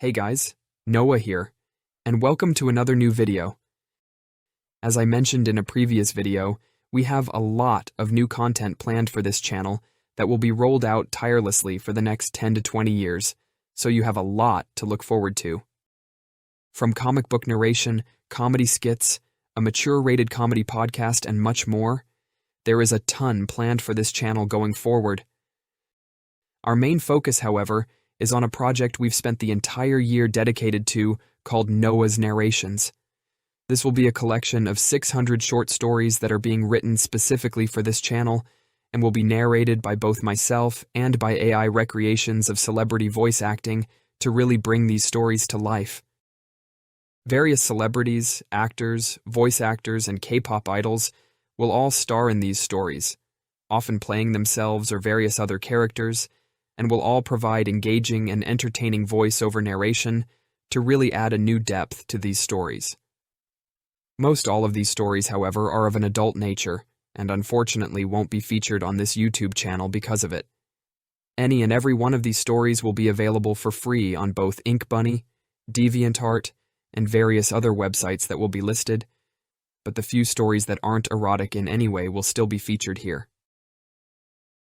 Hey guys, Noah here, and welcome to another new video. As I mentioned in a previous video, we have a lot of new content planned for this channel that will be rolled out tirelessly for the next 10 to 20 years, so you have a lot to look forward to. From comic book narration, comedy skits, a mature-rated comedy podcast, and much more, there is a ton planned for this channel going forward. Our main focus, however, is on a project we've spent the entire year dedicated to called NOA's Narrations. This will be a collection of 600 short stories that are being written specifically for this channel and will be narrated by both myself and by AI recreations of celebrity voice acting to really bring these stories to life. Various celebrities, actors, voice actors, and K-pop idols will all star in these stories, often playing themselves or various other characters, and will all provide engaging and entertaining voice-over narration to really add a new depth to these stories. Most all of these stories, however, are of an adult nature, and unfortunately won't be featured on this YouTube channel because of it. Any and every one of these stories will be available for free on both InkBunny, DeviantArt, and various other websites that will be listed, but the few stories that aren't erotic in any way will still be featured here.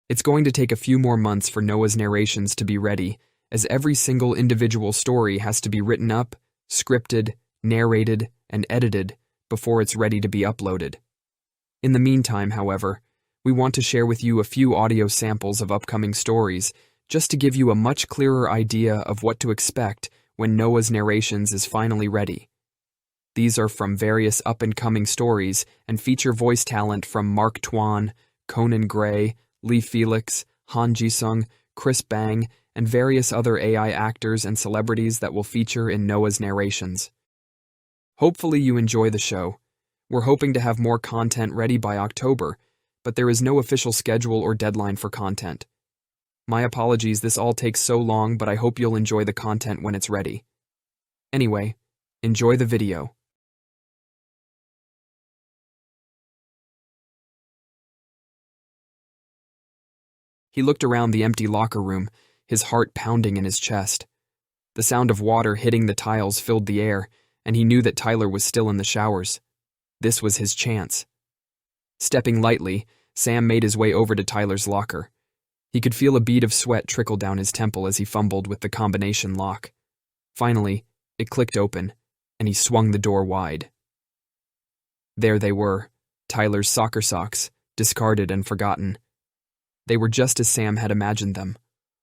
It's going to take a few more months for Noah's Narrations to be ready, as every single individual story has to be written up, scripted, narrated, and edited before it's ready to be uploaded. In the meantime, however, we want to share with you a few audio samples of upcoming stories just to give you a much clearer idea of what to expect when Noah's Narrations is finally ready. These are from various up-and-coming stories and feature voice talent from Mark Twain, Conan Gray, Lee Felix, Han Ji-sung, Chris Bang, and various other AI actors and celebrities that will feature in Noah's Narrations. Hopefully you enjoy the show. We're hoping to have more content ready by October, but there is no official schedule or deadline for content. My apologies, this all takes so long, but I hope you'll enjoy the content when it's ready. Anyway, enjoy the video. He looked around the empty locker room, his heart pounding in his chest. The sound of water hitting the tiles filled the air, and he knew that Tyler was still in the showers. This was his chance. Stepping lightly, Sam made his way over to Tyler's locker. He could feel a bead of sweat trickle down his temple as he fumbled with the combination lock. Finally, it clicked open, and he swung the door wide. There they were, Tyler's soccer socks, discarded and forgotten. They were just as Sam had imagined them,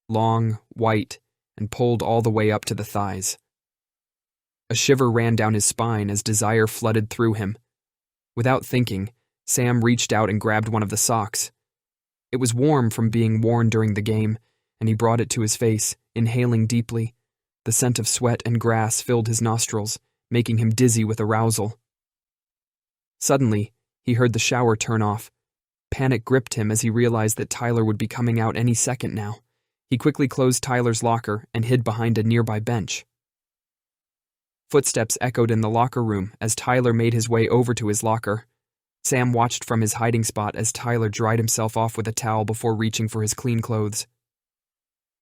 long, white, and pulled all the way up to the thighs. A shiver ran down his spine as desire flooded through him. Without thinking, Sam reached out and grabbed one of the socks. It was warm from being worn during the game, and he brought it to his face, inhaling deeply. The scent of sweat and grass filled his nostrils, making him dizzy with arousal. Suddenly, he heard the shower turn off. Panic gripped him as he realized that Tyler would be coming out any second now. He quickly closed Tyler's locker and hid behind a nearby bench. Footsteps echoed in the locker room as Tyler made his way over to his locker. Sam watched from his hiding spot as Tyler dried himself off with a towel before reaching for his clean clothes.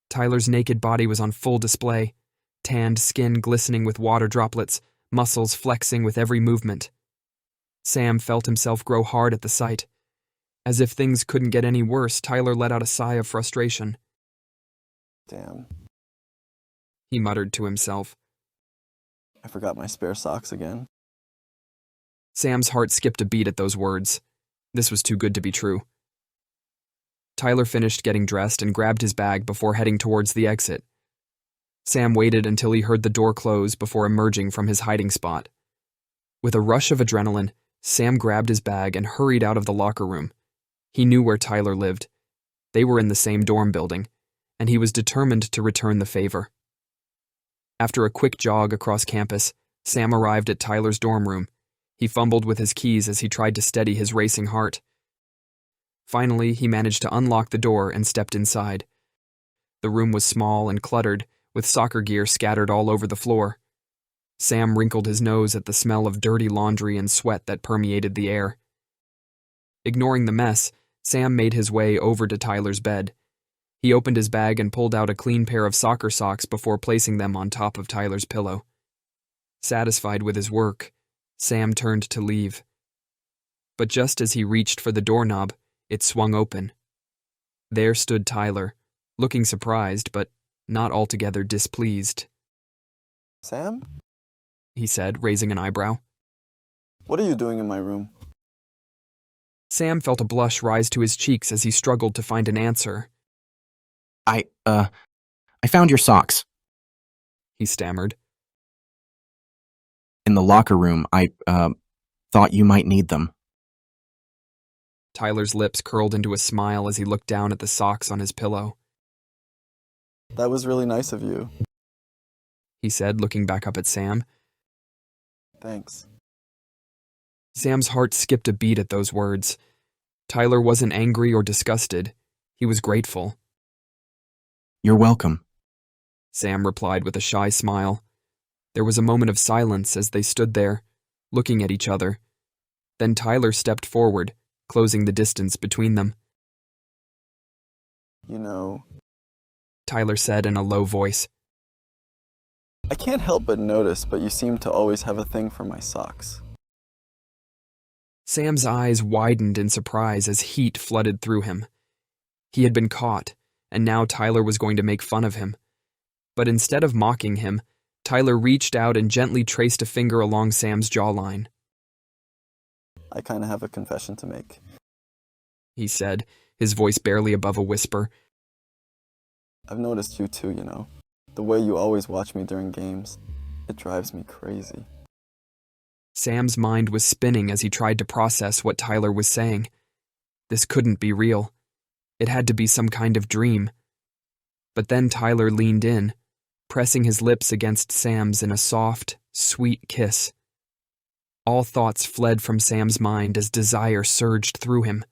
Tyler's naked body was on full display, tanned skin glistening with water droplets, muscles flexing with every movement. Sam felt himself grow hard at the sight. As if things couldn't get any worse, Tyler let out a sigh of frustration. Damn. He muttered to himself. I forgot my spare socks again. Sam's heart skipped a beat at those words. This was too good to be true. Tyler finished getting dressed and grabbed his bag before heading towards the exit. Sam waited until he heard the door close before emerging from his hiding spot. With a rush of adrenaline, Sam grabbed his bag and hurried out of the locker room. He knew where Tyler lived. They were in the same dorm building, and he was determined to return the favor. After a quick jog across campus, Sam arrived at Tyler's dorm room. He fumbled with his keys as he tried to steady his racing heart. Finally, he managed to unlock the door and stepped inside. The room was small and cluttered, with soccer gear scattered all over the floor. Sam wrinkled his nose at the smell of dirty laundry and sweat that permeated the air. Ignoring the mess, Sam made his way over to Tyler's bed. He opened his bag and pulled out a clean pair of soccer socks before placing them on top of Tyler's pillow. Satisfied with his work, Sam turned to leave. But just as he reached for the doorknob, it swung open. There stood Tyler, looking surprised but not altogether displeased. Sam? He said, raising an eyebrow. What are you doing in my room? Sam felt a blush rise to his cheeks as he struggled to find an answer. I found your socks. He stammered. In the locker room. I thought you might need them. Tyler's lips curled into a smile as he looked down at the socks on his pillow. That was really nice of you. He said, looking back up at Sam. Thanks. Sam's heart skipped a beat at those words. Tyler wasn't angry or disgusted. He was grateful. You're welcome, Sam replied with a shy smile. There was a moment of silence as they stood there, looking at each other. Then Tyler stepped forward, closing the distance between them. You know, Tyler said in a low voice. I can't help but notice, but you seem to always have a thing for my socks. Sam's eyes widened in surprise as heat flooded through him. He had been caught, and now Tyler was going to make fun of him. But instead of mocking him, Tyler reached out and gently traced a finger along Sam's jawline. I kind of have a confession to make. He said, his voice barely above a whisper. I've noticed you too, you know. The way you always watch me during games. It drives me crazy. Sam's mind was spinning as he tried to process what Tyler was saying. This couldn't be real. It had to be some kind of dream. But then Tyler leaned in, pressing his lips against Sam's in a soft, sweet kiss. All thoughts fled from Sam's mind as desire surged through him.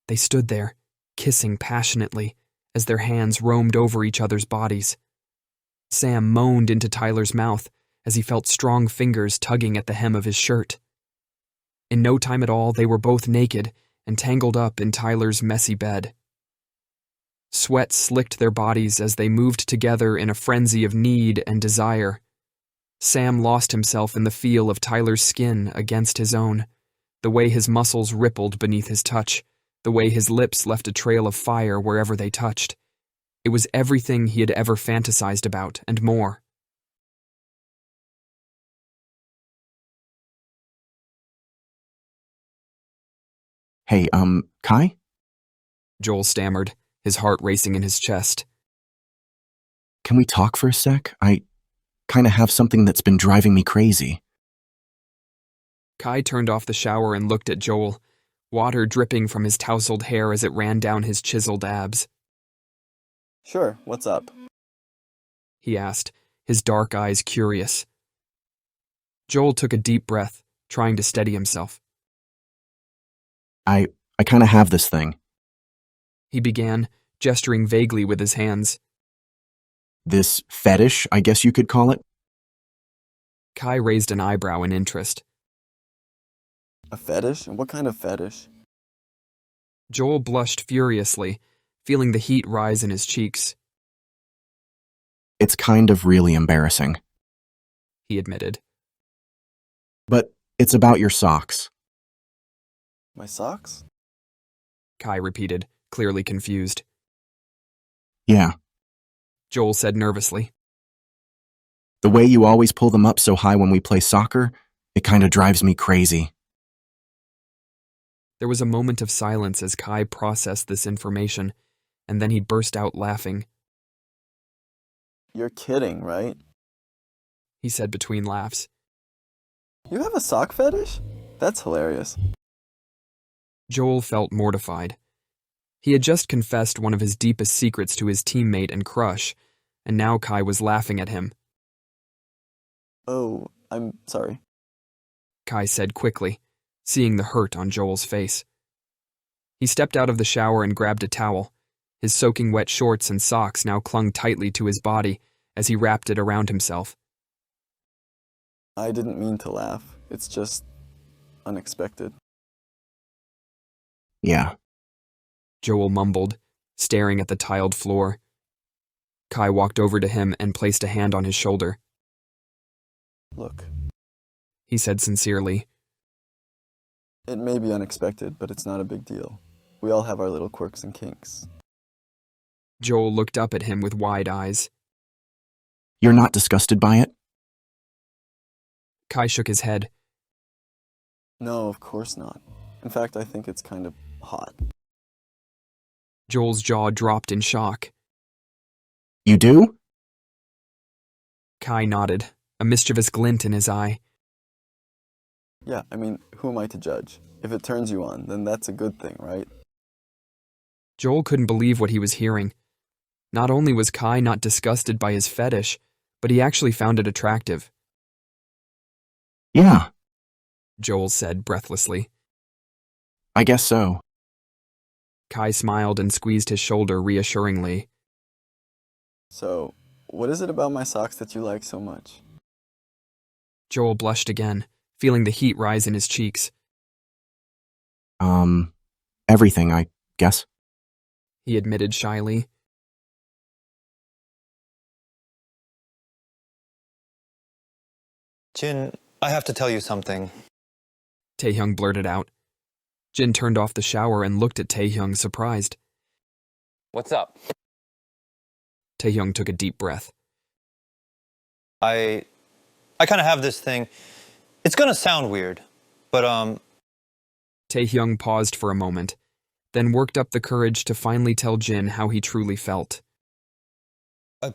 They stood there, kissing passionately, as their hands roamed over each other's bodies. Sam moaned into Tyler's mouth as he felt strong fingers tugging at the hem of his shirt. In no time at all, they were both naked and tangled up in Tyler's messy bed. Sweat slicked their bodies as they moved together in a frenzy of need and desire. Sam lost himself in the feel of Tyler's skin against his own, the way his muscles rippled beneath his touch, the way his lips left a trail of fire wherever they touched. It was everything he had ever fantasized about, and more. Hey, Kai? Joel stammered, his heart racing in his chest. Can we talk for a sec? I kinda have something that's been driving me crazy. Kai turned off the shower and looked at Joel, water dripping from his tousled hair as it ran down his chiseled abs. Sure, what's up? He asked, his dark eyes curious. Joel took a deep breath, trying to steady himself. I kinda have this thing. He began, gesturing vaguely with his hands. This fetish, I guess you could call it. Kai raised an eyebrow in interest. A fetish? And what kind of fetish? Joel blushed furiously, feeling the heat rise in his cheeks. It's kind of really embarrassing. He admitted. But it's about your socks. My socks? Kai repeated, clearly confused. Yeah. Joel said nervously. The way you always pull them up so high when we play soccer, it kinda drives me crazy. There was a moment of silence as Kai processed this information, and then he burst out laughing. You're kidding, right? He said between laughs. You have a sock fetish? That's hilarious. Joel felt mortified. He had just confessed one of his deepest secrets to his teammate and crush, and now Kai was laughing at him. Oh, I'm sorry. Kai said quickly, seeing the hurt on Joel's face. He stepped out of the shower and grabbed a towel. His soaking wet shorts and socks now clung tightly to his body as he wrapped it around himself. I didn't mean to laugh. It's just unexpected. Yeah. Joel mumbled, staring at the tiled floor. Kai walked over to him and placed a hand on his shoulder. Look, He said sincerely. it may be unexpected, but it's not a big deal. We all have our little quirks and kinks. Joel looked up at him with wide eyes. You're not disgusted by it? Kai shook his head. No, of course not. In fact, I think it's kind of hot. Joel's jaw dropped in shock. You do? Kai nodded, a mischievous glint in his eye. Yeah, I mean, who am I to judge? If it turns you on, then that's a good thing, right? Joel couldn't believe what he was hearing. Not only was Kai not disgusted by his fetish, but he actually found it attractive. Yeah, Joel said breathlessly. I guess so. Kai smiled and squeezed his shoulder reassuringly. So, what is it about my socks that you like so much? Joel blushed again, feeling the heat rise in his cheeks. Everything, I guess. He admitted shyly. Jin, I have to tell you something. Taehyung blurted out. Jin turned off the shower and looked at Taehyung, surprised. What's up? Taehyung took a deep breath. I kind of have this thing. It's gonna sound weird, but Taehyung paused for a moment, then worked up the courage to finally tell Jin how he truly felt. I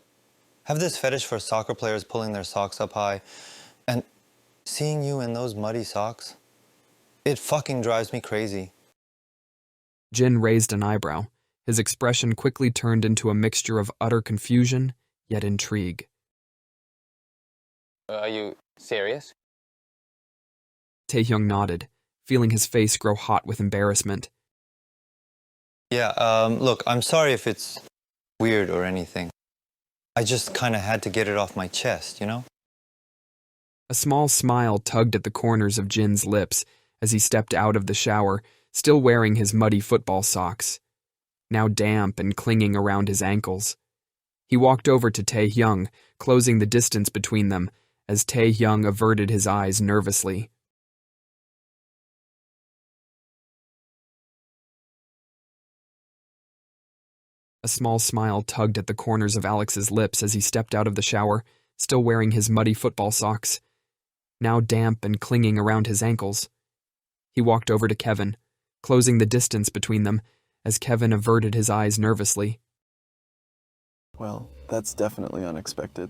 have this fetish for soccer players pulling their socks up high, and seeing you in those muddy socks, it fucking drives me crazy. Jin raised an eyebrow. His expression quickly turned into a mixture of utter confusion, yet intrigue. Are you serious? Taehyung nodded, feeling his face grow hot with embarrassment. Yeah, look, I'm sorry if it's weird or anything. I just kind of had to get it off my chest, you know? A small smile tugged at the corners of Jin's lips as he stepped out of the shower, still wearing his muddy football socks, now damp and clinging around his ankles. He walked over to Taehyung, closing the distance between them, as Taehyung averted his eyes nervously. A small smile tugged at the corners of Alex's lips as he stepped out of the shower, still wearing his muddy football socks, now damp and clinging around his ankles. He walked over to Kevin, closing the distance between them, as Kevin averted his eyes nervously. Well, that's definitely unexpected.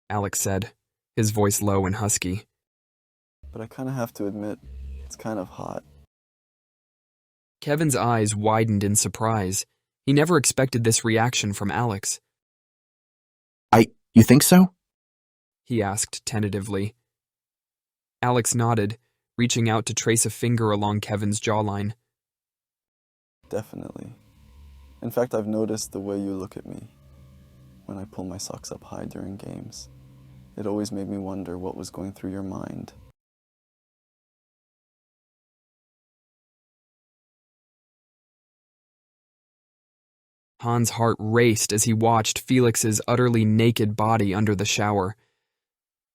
Alex said, his voice low and husky. But I kind of have to admit, it's kind of hot. Kevin's eyes widened in surprise. He never expected this reaction from Alex. You think so? He asked tentatively. Alex nodded, reaching out to trace a finger along Kevin's jawline. Definitely. In fact, I've noticed the way you look at me when I pull my socks up high during games. It always made me wonder what was going through your mind. Han's heart raced as he watched Felix's utterly naked body under the shower.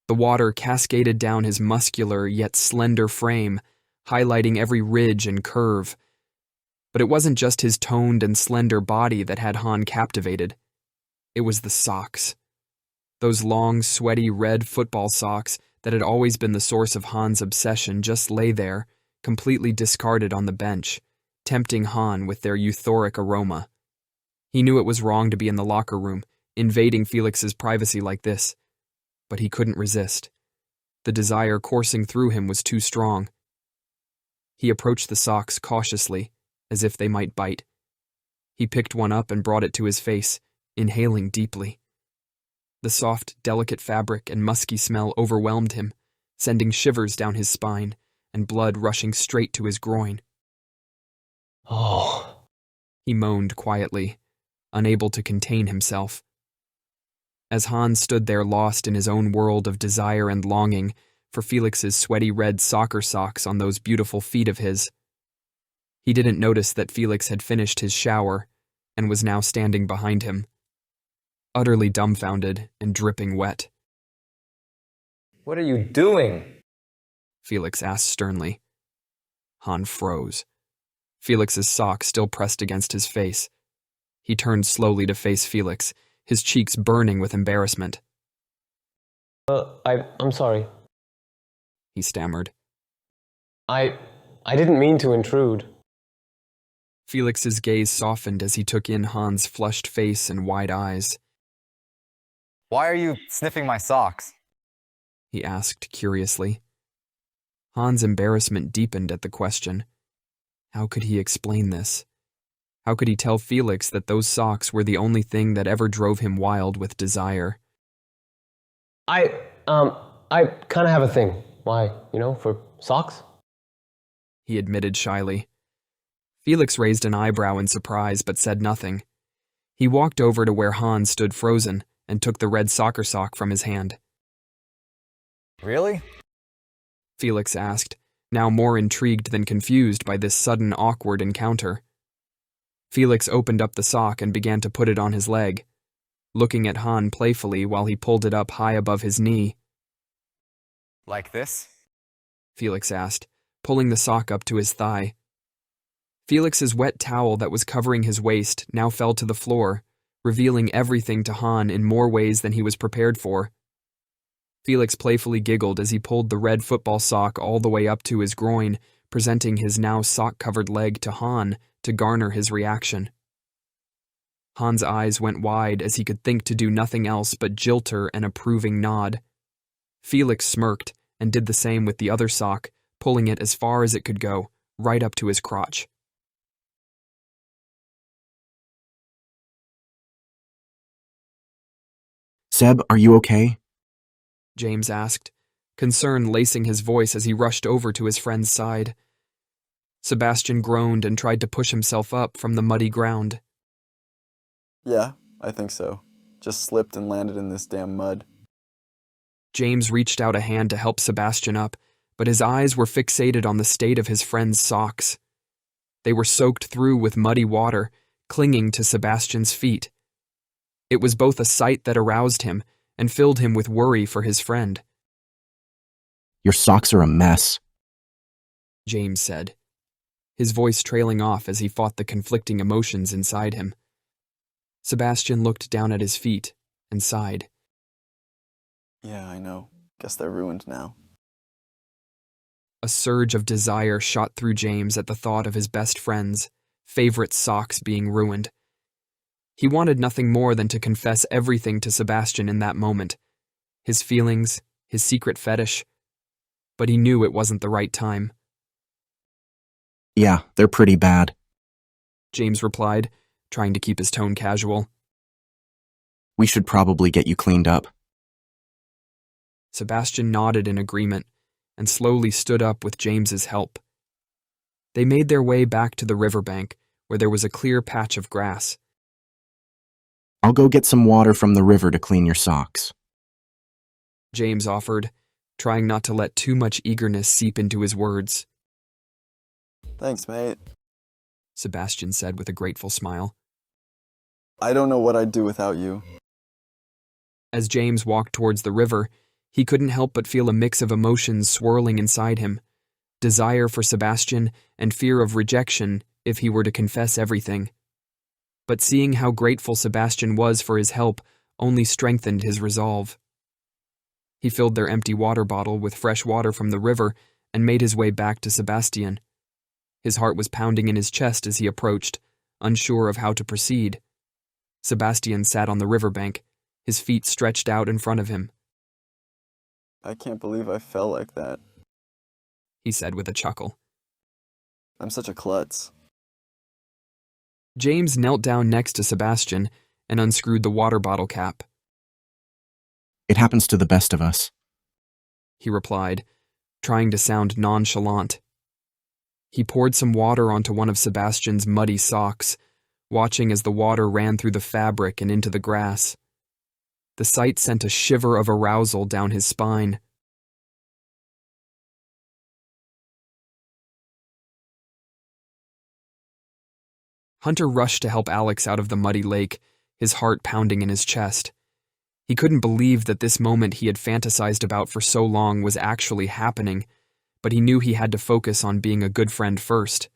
The water cascaded down his muscular yet slender frame, highlighting every ridge and curve. But it wasn't just his toned and slender body that had Han captivated. It was the socks. Those long, sweaty red football socks that had always been the source of Han's obsession just lay there, completely discarded on the bench, tempting Han with their euphoric aroma. He knew it was wrong to be in the locker room, invading Felix's privacy like this, but he couldn't resist. The desire coursing through him was too strong. He approached the socks cautiously, as if they might bite. He picked one up and brought it to his face, inhaling deeply. The soft, delicate fabric and musky smell overwhelmed him, sending shivers down his spine and blood rushing straight to his groin. Oh. He moaned quietly, unable to contain himself. As Han stood there lost in his own world of desire and longing for Felix's sweaty red soccer socks on those beautiful feet of his, he didn't notice that Felix had finished his shower, and was now standing behind him, utterly dumbfounded and dripping wet. What are you doing? Felix asked sternly. Han froze. Felix's sock still pressed against his face. He turned slowly to face Felix, his cheeks burning with embarrassment. I'm sorry. He stammered. I didn't mean to intrude. Felix's gaze softened as he took in Han's flushed face and wide eyes. Why are you sniffing my socks? He asked curiously. Han's embarrassment deepened at the question. How could he explain this? How could he tell Felix that those socks were the only thing that ever drove him wild with desire? I kind of have a thing. Why, for socks? He admitted shyly. Felix raised an eyebrow in surprise but said nothing. He walked over to where Han stood frozen and took the red soccer sock from his hand. Really? Felix asked, now more intrigued than confused by this sudden awkward encounter. Felix opened up the sock and began to put it on his leg, looking at Han playfully while he pulled it up high above his knee. Like this? Felix asked, pulling the sock up to his thigh. Felix's wet towel that was covering his waist now fell to the floor, revealing everything to Han in more ways than he was prepared for. Felix playfully giggled as he pulled the red football sock all the way up to his groin, presenting his now sock-covered leg to Han to garner his reaction. Han's eyes went wide as he could think to do nothing else but jilter an approving nod. Felix smirked and did the same with the other sock, pulling it as far as it could go, right up to his crotch. Seb, are you okay? James asked, concern lacing his voice as he rushed over to his friend's side. Sebastian groaned and tried to push himself up from the muddy ground. Yeah, I think so. Just slipped and landed in this damn mud. James reached out a hand to help Sebastian up, but his eyes were fixated on the state of his friend's socks. They were soaked through with muddy water, clinging to Sebastian's feet. It was both a sight that aroused him and filled him with worry for his friend. Your socks are a mess, James said, his voice trailing off as he fought the conflicting emotions inside him. Sebastian looked down at his feet and sighed. Yeah, I know. Guess they're ruined now. A surge of desire shot through James at the thought of his best friend's favorite socks being ruined. He wanted nothing more than to confess everything to Sebastian in that moment, his feelings, his secret fetish, but he knew it wasn't the right time. Yeah, they're pretty bad, James replied, trying to keep his tone casual. We should probably get you cleaned up. Sebastian nodded in agreement and slowly stood up with James's help. They made their way back to the riverbank, where there was a clear patch of grass. I'll go get some water from the river to clean your socks, James offered, trying not to let too much eagerness seep into his words. Thanks, mate. Sebastian said with a grateful smile. I don't know what I'd do without you. As James walked towards the river, he couldn't help but feel a mix of emotions swirling inside him, desire for Sebastian and fear of rejection if he were to confess everything. But seeing how grateful Sebastian was for his help only strengthened his resolve. He filled their empty water bottle with fresh water from the river and made his way back to Sebastian. His heart was pounding in his chest as he approached, unsure of how to proceed. Sebastian sat on the riverbank, his feet stretched out in front of him. I can't believe I fell like that. He said with a chuckle. I'm such a klutz. James knelt down next to Sebastian and unscrewed the water bottle cap. It happens to the best of us, He replied, trying to sound nonchalant. He poured some water onto one of Sebastian's muddy socks, watching as the water ran through the fabric and into the grass. The sight sent a shiver of arousal down his spine. Hunter rushed to help Alex out of the muddy lake, his heart pounding in his chest. He couldn't believe that this moment he had fantasized about for so long was actually happening, but he knew he had to focus on being a good friend first.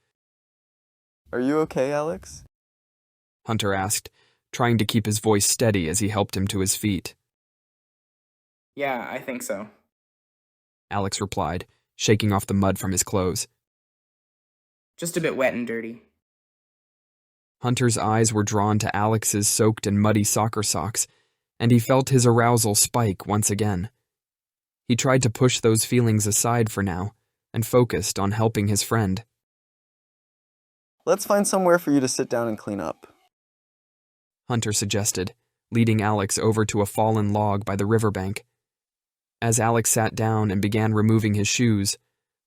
Are you okay, Alex? Hunter asked, trying to keep his voice steady as he helped him to his feet. Yeah, I think so. Alex replied, shaking off the mud from his clothes. Just a bit wet and dirty. Hunter's eyes were drawn to Alex's soaked and muddy soccer socks, and he felt his arousal spike once again. He tried to push those feelings aside for now, and focused on helping his friend. Let's find somewhere for you to sit down and clean up. Hunter suggested, leading Alex over to a fallen log by the riverbank. As Alex sat down and began removing his shoes,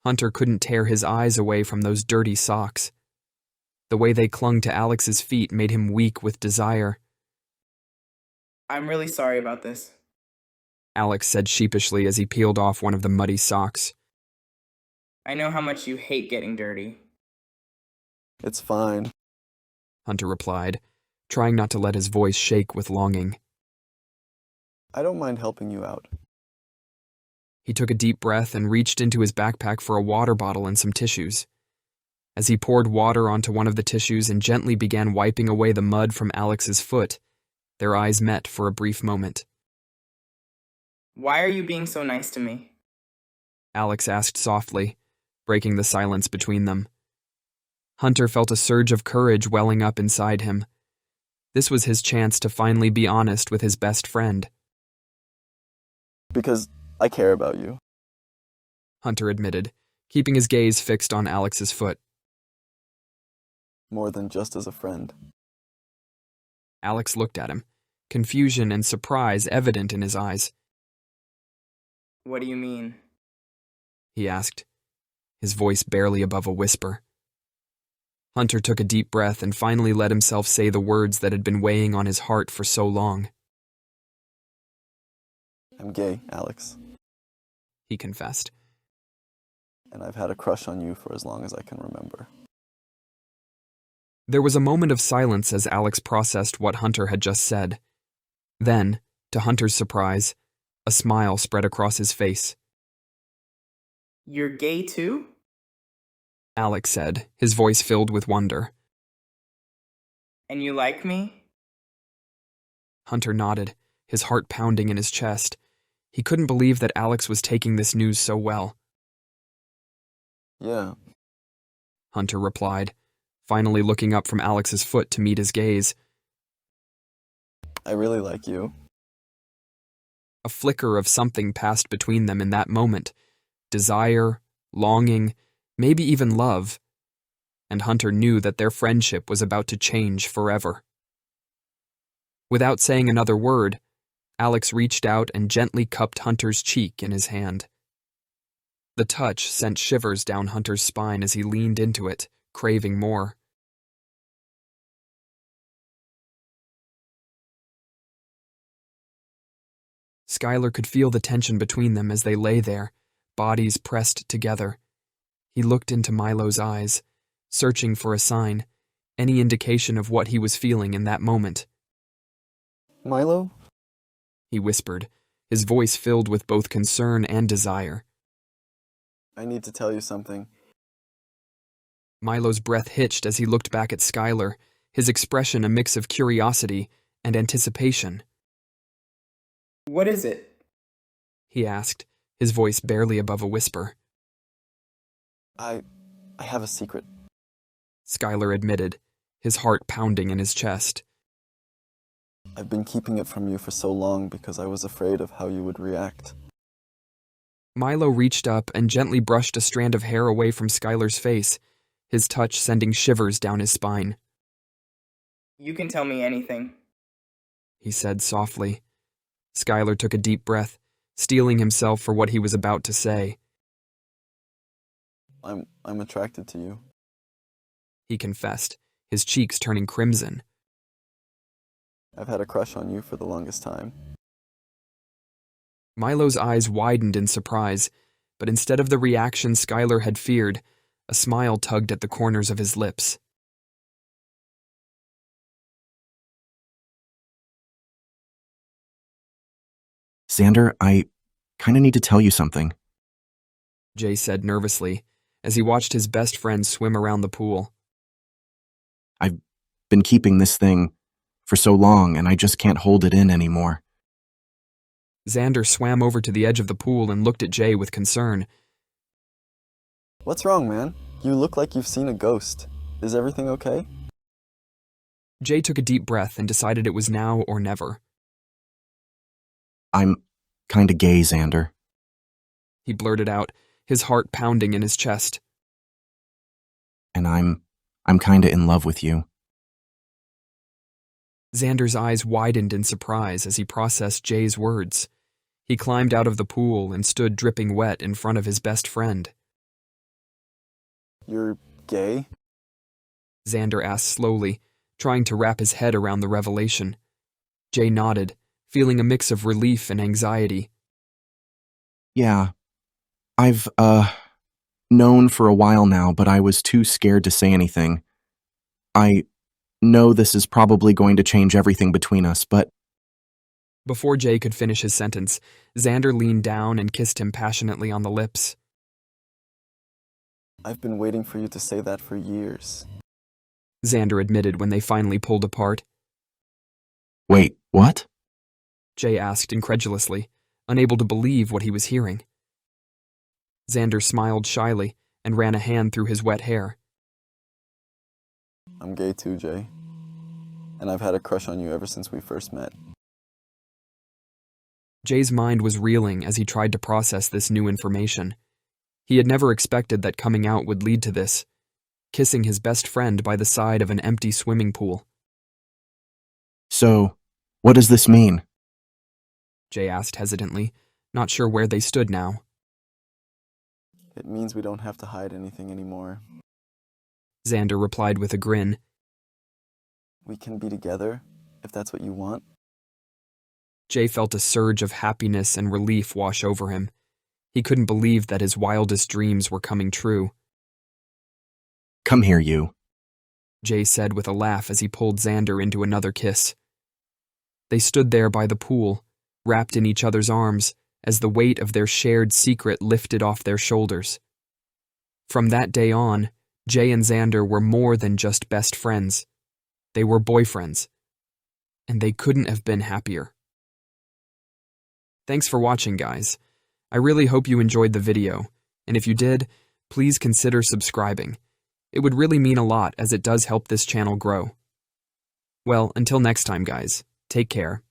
Hunter couldn't tear his eyes away from those dirty socks. The way they clung to Alex's feet made him weak with desire. I'm really sorry about this. Alex said sheepishly as he peeled off one of the muddy socks. I know how much you hate getting dirty. It's fine. Hunter replied, trying not to let his voice shake with longing. I don't mind helping you out. He took a deep breath and reached into his backpack for a water bottle and some tissues. As he poured water onto one of the tissues and gently began wiping away the mud from Alex's foot, their eyes met for a brief moment. Why are you being so nice to me? Alex asked softly, breaking the silence between them. Hunter felt a surge of courage welling up inside him. This was his chance to finally be honest with his best friend. Because I care about you. Hunter admitted, keeping his gaze fixed on Alex's foot. More than just as a friend. Alex looked at him, confusion and surprise evident in his eyes. What do you mean? He asked, his voice barely above a whisper. Hunter took a deep breath and finally let himself say the words that had been weighing on his heart for so long. I'm gay, Alex. He confessed. And I've had a crush on you for as long as I can remember. There was a moment of silence as Alex processed what Hunter had just said. Then, to Hunter's surprise, a smile spread across his face. You're gay too? Alex said, his voice filled with wonder. And you like me? Hunter nodded, his heart pounding in his chest. He couldn't believe that Alex was taking this news so well. Yeah. Hunter replied, finally looking up from Alex's foot to meet his gaze. I really like you. A flicker of something passed between them in that moment. Desire, longing, maybe even love. And Hunter knew that their friendship was about to change forever. Without saying another word, Alex reached out and gently cupped Hunter's cheek in his hand. The touch sent shivers down Hunter's spine as he leaned into it, craving more. Skylar could feel the tension between them as they lay there, bodies pressed together. He looked into Milo's eyes, searching for a sign, any indication of what he was feeling in that moment. Milo? He whispered, his voice filled with both concern and desire. I need to tell you something. Milo's breath hitched as he looked back at Skylar, his expression a mix of curiosity and anticipation. What is it? He asked, his voice barely above a whisper. I have a secret. Skylar admitted, his heart pounding in his chest. I've been keeping it from you for so long because I was afraid of how you would react. Milo reached up and gently brushed a strand of hair away from Skylar's face, his touch sending shivers down his spine. You can tell me anything. He said softly. Skylar took a deep breath, steeling himself for what he was about to say. I'm attracted to you. He confessed, his cheeks turning crimson. I've had a crush on you for the longest time. Milo's eyes widened in surprise, but instead of the reaction Skylar had feared, a smile tugged at the corners of his lips. Xander, I kinda need to tell you something. Jay said nervously as he watched his best friend swim around the pool. I've been keeping this thing for so long, and I just can't hold it in anymore. Xander swam over to the edge of the pool and looked at Jay with concern. What's wrong, man? You look like you've seen a ghost. Is everything okay? Jay took a deep breath and decided it was now or never. I'm kinda gay, Xander. He blurted out, his heart pounding in his chest. And I'm kinda in love with you. Xander's eyes widened in surprise as he processed Jay's words. He climbed out of the pool and stood dripping wet in front of his best friend. You're gay? Xander asked slowly, trying to wrap his head around the revelation. Jay nodded, feeling a mix of relief and anxiety. Yeah. I've, known for a while now, but I was too scared to say anything. I know this is probably going to change everything between us, but... Before Jay could finish his sentence, Xander leaned down and kissed him passionately on the lips. I've been waiting for you to say that for years. Xander admitted when they finally pulled apart. Wait, what? Jay asked incredulously, unable to believe what he was hearing. Xander smiled shyly and ran a hand through his wet hair. I'm gay too, Jay. And I've had a crush on you ever since we first met. Jay's mind was reeling as he tried to process this new information. He had never expected that coming out would lead to this, kissing his best friend by the side of an empty swimming pool. So, what does this mean? Jay asked hesitantly, not sure where they stood now. It means we don't have to hide anything anymore. Xander replied with a grin. We can be together, if that's what you want. Jay felt a surge of happiness and relief wash over him. He couldn't believe that his wildest dreams were coming true. Come here, you. Jay said with a laugh as he pulled Xander into another kiss. They stood there by the pool, wrapped in each other's arms, as the weight of their shared secret lifted off their shoulders. From that day on, Jay and Xander were more than just best friends. They were boyfriends. And they couldn't have been happier. Thanks for watching, guys. I really hope you enjoyed the video, and if you did, please consider subscribing. It would really mean a lot as it does help this channel grow. Well, until next time, guys, take care.